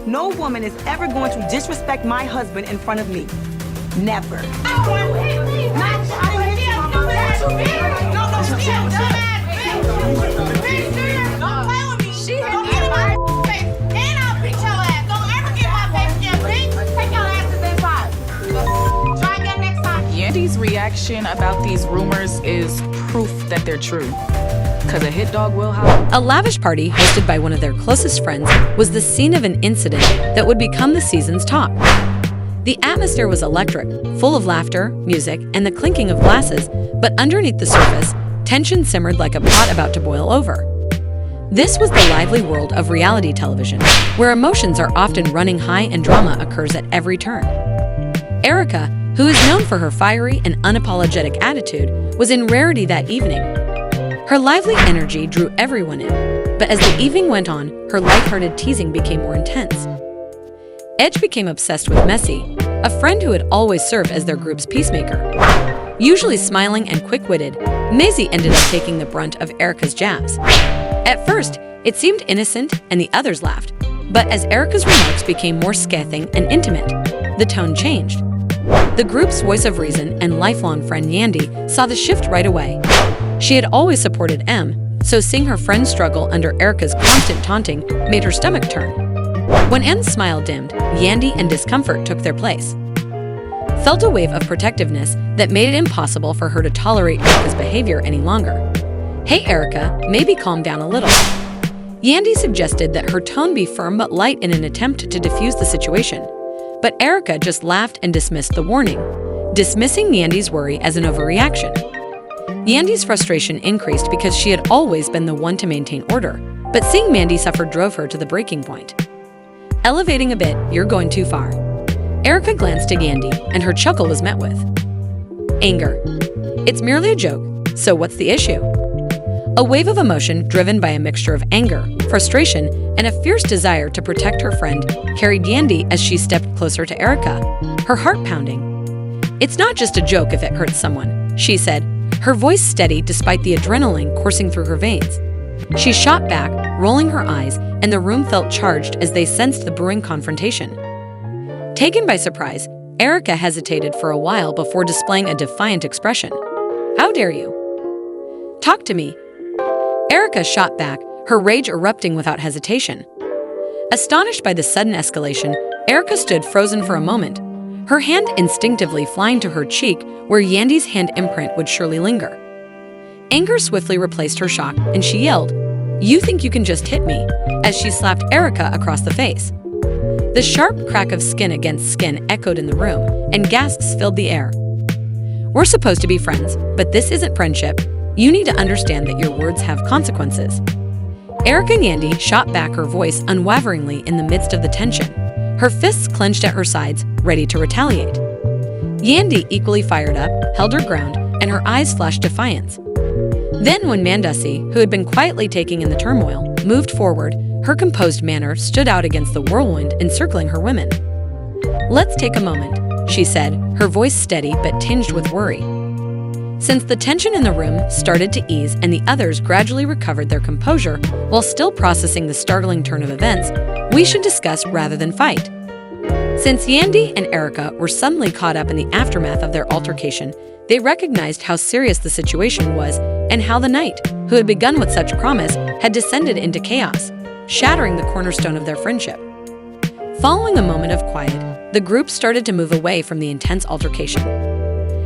No woman is ever going to disrespect my husband in front of me. Never. Yandy's reaction about these rumors is proof that they're true. Because a hit dog will howl. A lavish party hosted by one of their closest friends was the scene of an incident that would become the season's talk. The atmosphere was electric, full of laughter, music, and the clinking of glasses, but underneath the surface, tension simmered like a pot about to boil over. This was the lively world of reality television, where emotions are often running high and drama occurs at every turn. Erika, who is known for her fiery and unapologetic attitude, was in rarity that evening. Her lively energy drew everyone in, but as the evening went on, her lighthearted teasing became more intense. Edge became obsessed with Messi, a friend who had always served as their group's peacemaker. Usually smiling and quick-witted, Messi ended up taking the brunt of Erika's jabs. At first, it seemed innocent and the others laughed, but as Erika's remarks became more scathing and intimate, the tone changed. The group's voice of reason and lifelong friend Yandy saw the shift right away. She had always supported M, so seeing her friend struggle under Erika's constant taunting made her stomach turn. When M's smile dimmed, Yandy and discomfort took their place. Felt a wave of protectiveness that made it impossible for her to tolerate Erika's behavior any longer. "Hey Erika, maybe calm down a little." Yandy suggested that her tone be firm but light in an attempt to diffuse the situation. But Erika just laughed and dismissed the warning, dismissing Yandy's worry as an overreaction. Yandy's frustration increased because she had always been the one to maintain order, but seeing Mandy suffer drove her to the breaking point. Elevating a bit, "You're going too far." Erika glanced at Yandy, and her chuckle was met with anger. "It's merely a joke, so what's the issue?" A wave of emotion driven by a mixture of anger, frustration, and a fierce desire to protect her friend carried Yandy as she stepped closer to Erika, her heart pounding. "It's not just a joke if it hurts someone," she said, her voice steady despite the adrenaline coursing through her veins. She shot back, rolling her eyes, and the room felt charged as they sensed the brewing confrontation. Taken by surprise, Erika hesitated for a while before displaying a defiant expression. "How dare you? Talk to me." Erika shot back, her rage erupting without hesitation. Astonished by the sudden escalation, Erika stood frozen for a moment, her hand instinctively flying to her cheek where Yandy's hand imprint would surely linger. Anger swiftly replaced her shock, and she yelled, "You think you can just hit me?" as she slapped Erika across the face. The sharp crack of skin against skin echoed in the room, and gasps filled the air. "We're supposed to be friends, but this isn't friendship. You need to understand that your words have consequences." Erika and Yandy shot back, her voice unwaveringly in the midst of the tension, her fists clenched at her sides, ready to retaliate. Yandy, equally fired up, held her ground, and her eyes flashed defiance. Then when Mendeecees, who had been quietly taking in the turmoil, moved forward, her composed manner stood out against the whirlwind encircling her women. "Let's take a moment," she said, her voice steady but tinged with worry. Since the tension in the room started to ease and the others gradually recovered their composure while still processing the startling turn of events, we should discuss rather than fight. Since Yandy and Erika were suddenly caught up in the aftermath of their altercation, they recognized how serious the situation was and how the night, who had begun with such promise, had descended into chaos, shattering the cornerstone of their friendship. Following a moment of quiet, the group started to move away from the intense altercation.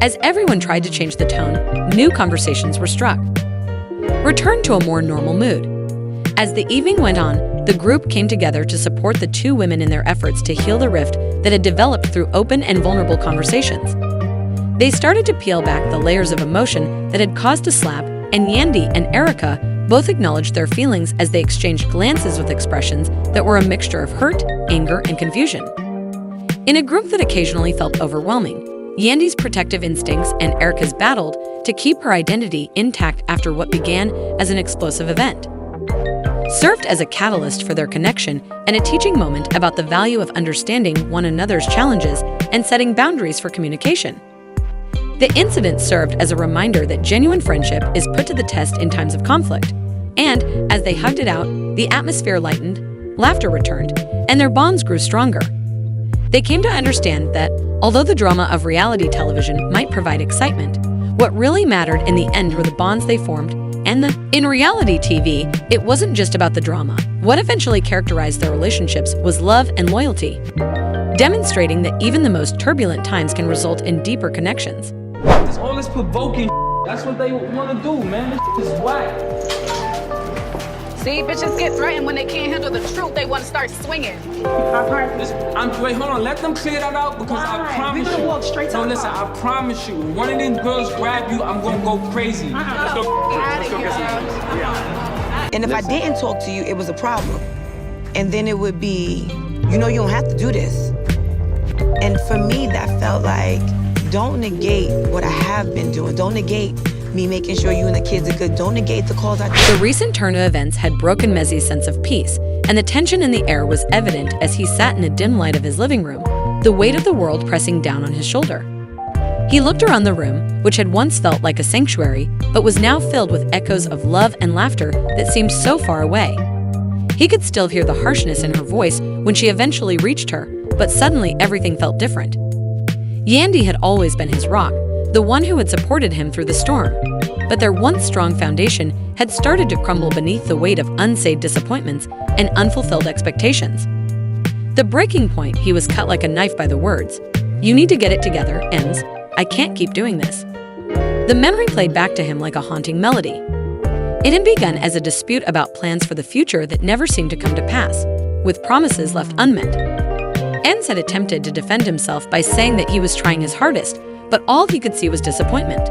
As everyone tried to change the tone, new conversations were struck. Return to a more normal mood. As the evening went on, the group came together to support the two women in their efforts to heal the rift that had developed through open and vulnerable conversations. They started to peel back the layers of emotion that had caused a slap, and Yandy and Erika both acknowledged their feelings as they exchanged glances with expressions that were a mixture of hurt, anger, and confusion. In a group that occasionally felt overwhelming, Yandy's protective instincts and Erika's battled to keep her identity intact after what began as an explosive event. Served as a catalyst for their connection and a teaching moment about the value of understanding one another's challenges and setting boundaries for communication. The incident served as a reminder that genuine friendship is put to the test in times of conflict, and as they hugged it out, the atmosphere lightened, laughter returned, and their bonds grew stronger. They came to understand that, although the drama of reality television might provide excitement, what really mattered in the end were the bonds they formed. In reality TV, it wasn't just about the drama. What eventually characterized their relationships was love and loyalty, demonstrating that even the most turbulent times can result in deeper connections. It's all this provoking. That's what they want to do, man. This is whack. See, bitches get threatened when they can't handle the truth. They want to start swinging. Wait, hold on. Let them clear that out because I promise We're gonna walk straight to No, the listen, car. I promise you. One of these girls grab you, I'm gonna go crazy. Let's go. Let's go get some. And if I didn't talk to you, it was a problem. And then it would be, you know, you don't have to do this. And for me, that felt like, don't negate what I have been doing. Don't negate me making sure you and the kids are good. Don't negate the calls I do. The recent turn of events had broken Mezzi's sense of peace, and the tension in the air was evident as he sat in the dim light of his living room, the weight of the world pressing down on his shoulder. He looked around the room, which had once felt like a sanctuary, but was now filled with echoes of love and laughter that seemed so far away. He could still hear the harshness in her voice when she eventually reached her, but suddenly everything felt different. Yandy had always been his rock, the one who had supported him through the storm, but their once strong foundation had started to crumble beneath the weight of unsaid disappointments and unfulfilled expectations. The breaking point, he was cut like a knife by the words, "You need to get it together, Ems. I can't keep doing this." The memory played back to him like a haunting melody. It had begun as a dispute about plans for the future that never seemed to come to pass, with promises left unmet. Ems had attempted to defend himself by saying that he was trying his hardest, but all he could see was disappointment.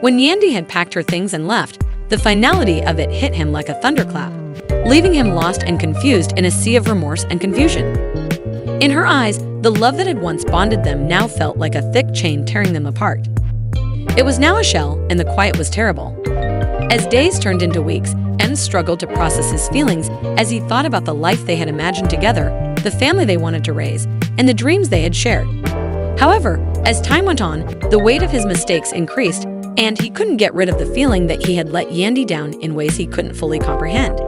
When Yandy had packed her things and left, the finality of it hit him like a thunderclap, leaving him lost and confused in a sea of remorse and confusion. In her eyes, the love that had once bonded them now felt like a thick chain tearing them apart. It was now a shell, and the quiet was terrible. As days turned into weeks, Ems struggled to process his feelings as he thought about the life they had imagined together, the family they wanted to raise, and the dreams they had shared. However, as time went on, the weight of his mistakes increased, and he couldn't get rid of the feeling that he had let Yandy down in ways he couldn't fully comprehend.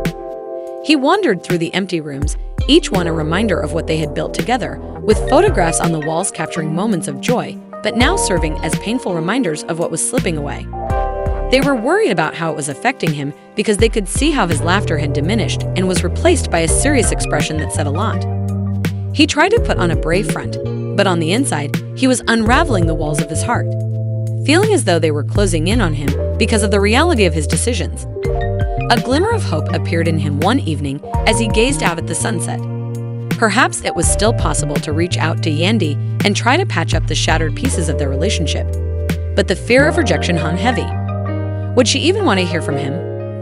He wandered through the empty rooms, each one a reminder of what they had built together, with photographs on the walls capturing moments of joy, but now serving as painful reminders of what was slipping away. They were worried about how it was affecting him because they could see how his laughter had diminished and was replaced by a serious expression that said a lot. He tried to put on a brave front, but on the inside, he was unraveling the walls of his heart, feeling as though they were closing in on him because of the reality of his decisions. A glimmer of hope appeared in him one evening as he gazed out at the sunset. Perhaps it was still possible to reach out to Yandy and try to patch up the shattered pieces of their relationship. But the fear of rejection hung heavy. Would she even want to hear from him?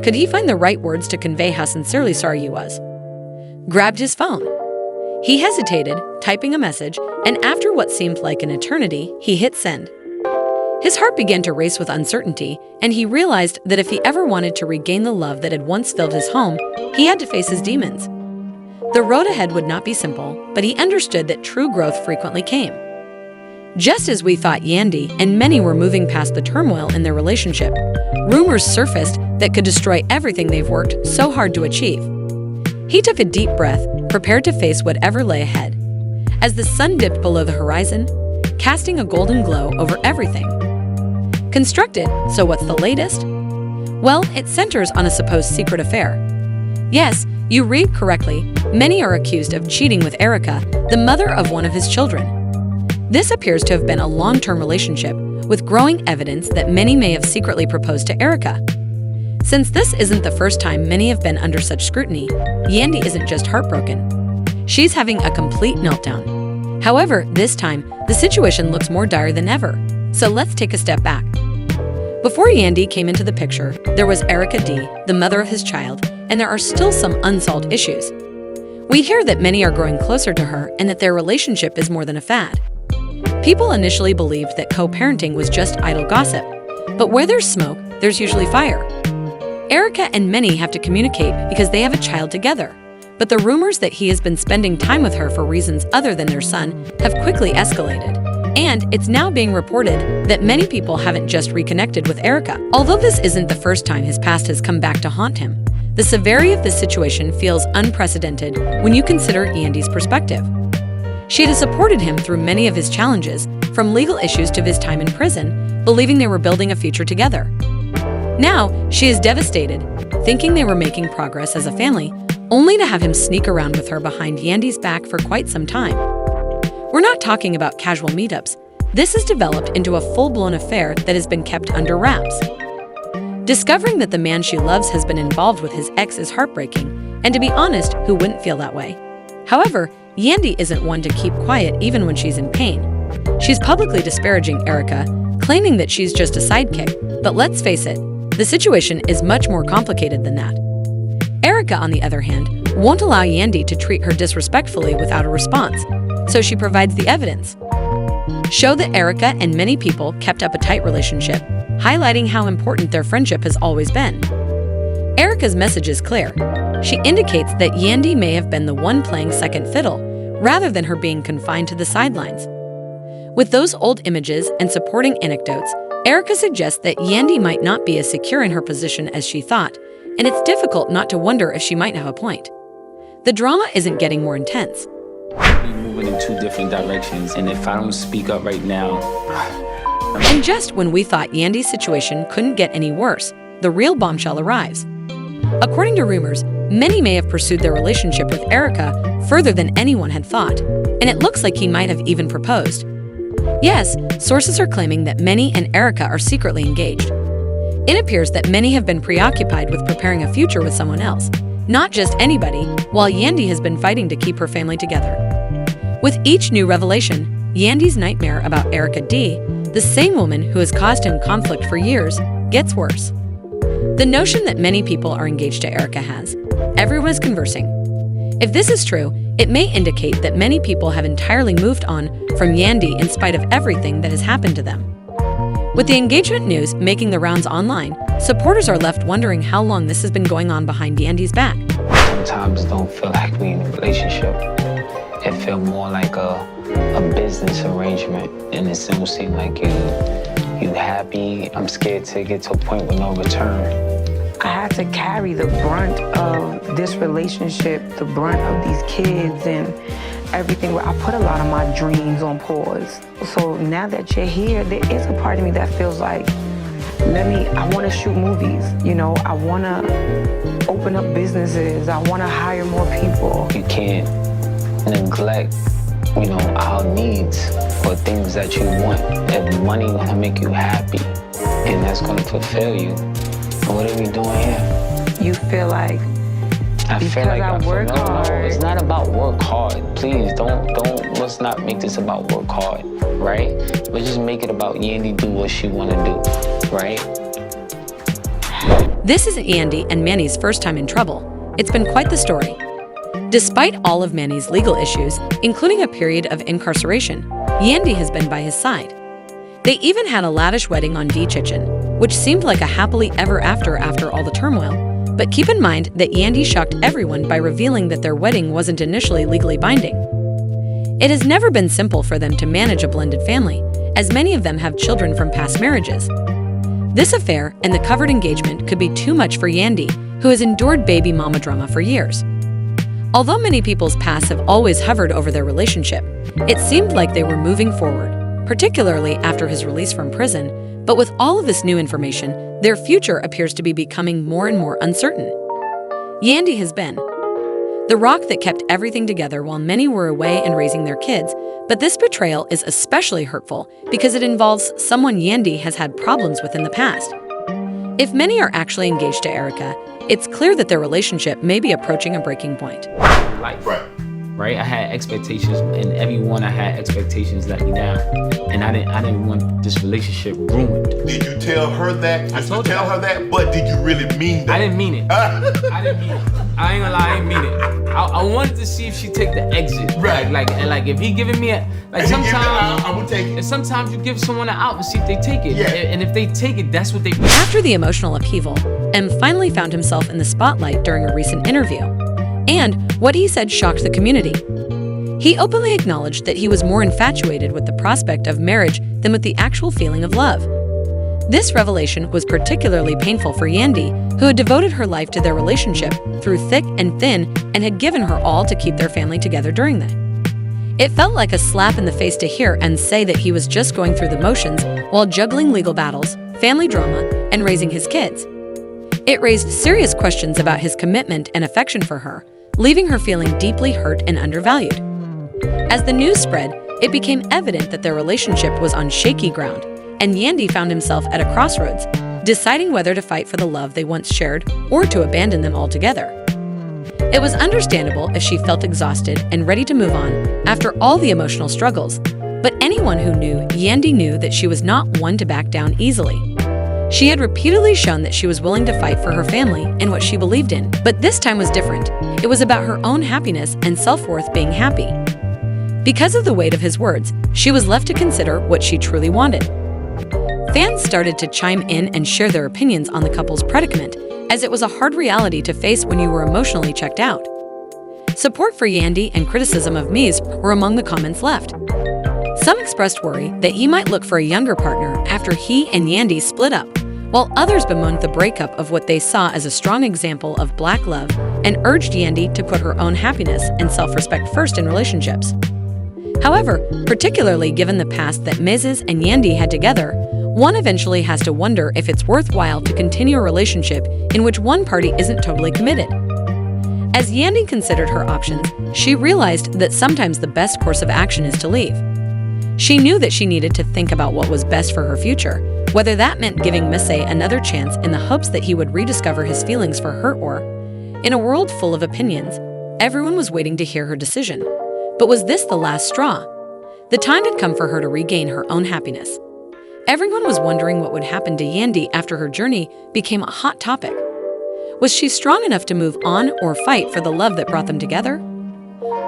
Could he find the right words to convey how sincerely sorry he was? Grabbed his phone. He hesitated, typing a message, and after what seemed like an eternity, he hit send. His heart began to race with uncertainty, and he realized that if he ever wanted to regain the love that had once filled his home, he had to face his demons. The road ahead would not be simple, but he understood that true growth frequently came. Just as we thought Yandy and many were moving past the turmoil in their relationship, rumors surfaced that could destroy everything they've worked so hard to achieve. He took a deep breath, prepared to face whatever lay ahead. As the sun dipped below the horizon, casting a golden glow over everything. Constructed, so what's the latest? Well, it centers on a supposed secret affair. Yes, you read correctly, many are accused of cheating with Erika, the mother of one of his children. This appears to have been a long-term relationship, with growing evidence that many may have secretly proposed to Erika. Since this isn't the first time many have been under such scrutiny, Yandy isn't just heartbroken. She's having a complete meltdown. However, this time, the situation looks more dire than ever. So let's take a step back. Before Yandy came into the picture, there was Erika D., the mother of his child, and there are still some unsolved issues. We hear that many are growing closer to her and that their relationship is more than a fad. People initially believed that co-parenting was just idle gossip, but where there's smoke, there's usually fire. Erika and many have to communicate because they have a child together, but the rumors that he has been spending time with her for reasons other than their son have quickly escalated, and it's now being reported that many people haven't just reconnected with Erika. Although this isn't the first time his past has come back to haunt him, The severity of this situation feels unprecedented when you consider Yandy's perspective. She had supported him through many of his challenges, from legal issues to his time in prison, believing they were building a future together. Now, she is devastated, thinking they were making progress as a family, only to have him sneak around with her behind Yandy's back for quite some time. We're not talking about casual meetups. This has developed into a full-blown affair that has been kept under wraps. Discovering that the man she loves has been involved with his ex is heartbreaking, and to be honest, who wouldn't feel that way? However, Yandy isn't one to keep quiet even when she's in pain. She's publicly disparaging Erika, claiming that she's just a sidekick, but let's face it, the situation is much more complicated than that. Erika, on the other hand, won't allow Yandy to treat her disrespectfully without a response, so she provides the evidence. Show that Erika and many people kept up a tight relationship, highlighting how important their friendship has always been. Erika's message is clear. She indicates that Yandy may have been the one playing second fiddle, rather than her being confined to the sidelines. With those old images and supporting anecdotes, Erika suggests that Yandy might not be as secure in her position as she thought, and it's difficult not to wonder if she might have a point. The drama isn't getting more intense. We're moving in two different directions, and if I don't speak up right now... And just when we thought Yandy's situation couldn't get any worse, the real bombshell arrives. According to rumors, many may have pursued their relationship with Erika further than anyone had thought, and it looks like he might have even proposed. Yes, sources are claiming that Manny and Erika are secretly engaged. It appears that many have been preoccupied with preparing a future with someone else, not just anybody, while Yandy has been fighting to keep her family together. With each new revelation, Yandy's nightmare about Erika D, the same woman who has caused him conflict for years, gets worse. The notion that many people are engaged to Erika has. Everyone is conversing. If this is true, it may indicate that many people have entirely moved on from Yandy in spite of everything that has happened to them. With the engagement news making the rounds online, supporters are left wondering how long this has been going on behind Yandy's back. Sometimes it don't feel like we in a relationship. It feel more like a business arrangement, and it don't seem like you happy. I'm scared to get to a point with no return. I had to carry the brunt of this relationship, the brunt of these kids and everything. I put a lot of my dreams on pause. So now that you're here, there is a part of me that feels like, I want to shoot movies, I want to open up businesses, I want to hire more people. You can't neglect, our needs for things that you want. If money gonna make you happy and that's gonna fulfill you, what are we doing here? You feel like I work hard. No, it's not about work hard. Please let's not make this about work hard, right? Let's just make it about Yandy do what she wanna do, right? This isn't Yandy and Manny's first time in trouble. It's been quite the story. Despite all of Manny's legal issues, including a period of incarceration, Yandy has been by his side. They even had a lavish wedding on D Chichen, which seemed like a happily ever after all the turmoil. But keep in mind that Yandy shocked everyone by revealing that their wedding wasn't initially legally binding. It has never been simple for them to manage a blended family, as many of them have children from past marriages. This affair and the covered engagement could be too much for Yandy, who has endured baby mama drama for years. Although many people's pasts have always hovered over their relationship, it seemed like they were moving forward, particularly after his release from prison. But with all of this new information, their future appears to be becoming more and more uncertain. Yandy has been the rock that kept everything together while many were away and raising their kids, but this betrayal is especially hurtful because it involves someone Yandy has had problems with in the past. If many are actually engaged to Erika, it's clear that their relationship may be approaching a breaking point. Right? I had expectations, and everyone I had expectations let me down, and I didn't want this relationship ruined. Did you tell her that? I told her that, but did you really mean that? I didn't mean it. I didn't mean it. I ain't gonna lie, I didn't mean it. I wanted to see if she take the exit. Right. Like if he giving me sometimes I would take it. And sometimes you give someone an out and see if they take it. Yeah. And if they take it, that's what they. After the emotional upheaval, M finally found himself in the spotlight during a recent interview. And what he said shocked the community. He openly acknowledged that he was more infatuated with the prospect of marriage than with the actual feeling of love. This revelation was particularly painful for Yandy, who had devoted her life to their relationship through thick and thin and had given her all to keep their family together during that. It felt like a slap in the face to hear and say that he was just going through the motions while juggling legal battles, family drama, and raising his kids. It raised serious questions about his commitment and affection for her, leaving her feeling deeply hurt and undervalued. As the news spread, it became evident that their relationship was on shaky ground, and Yandy found himself at a crossroads, deciding whether to fight for the love they once shared or to abandon them altogether. It was understandable if she felt exhausted and ready to move on after all the emotional struggles, but anyone who knew Yandy knew that she was not one to back down easily. She had repeatedly shown that she was willing to fight for her family and what she believed in, but this time was different. It was about her own happiness and self-worth being happy. Because of the weight of his words, she was left to consider what she truly wanted. Fans started to chime in and share their opinions on the couple's predicament, as it was a hard reality to face when you were emotionally checked out. Support for Yandy and criticism of Mies were among the comments left. Some expressed worry that he might look for a younger partner after he and Yandy split up, while others bemoaned the breakup of what they saw as a strong example of black love and urged Yandy to put her own happiness and self-respect first in relationships. However, particularly given the past that Mrs. and Yandy had together, one eventually has to wonder if it's worthwhile to continue a relationship in which one party isn't totally committed. As Yandy considered her options, she realized that sometimes the best course of action is to leave. She knew that she needed to think about what was best for her future, whether that meant giving Misse another chance in the hopes that he would rediscover his feelings for her or, in a world full of opinions, everyone was waiting to hear her decision. But was this the last straw? The time had come for her to regain her own happiness. Everyone was wondering what would happen to Yandy after her journey became a hot topic. Was she strong enough to move on or fight for the love that brought them together?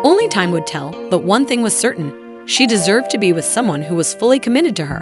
Only time would tell, but one thing was certain: she deserved to be with someone who was fully committed to her.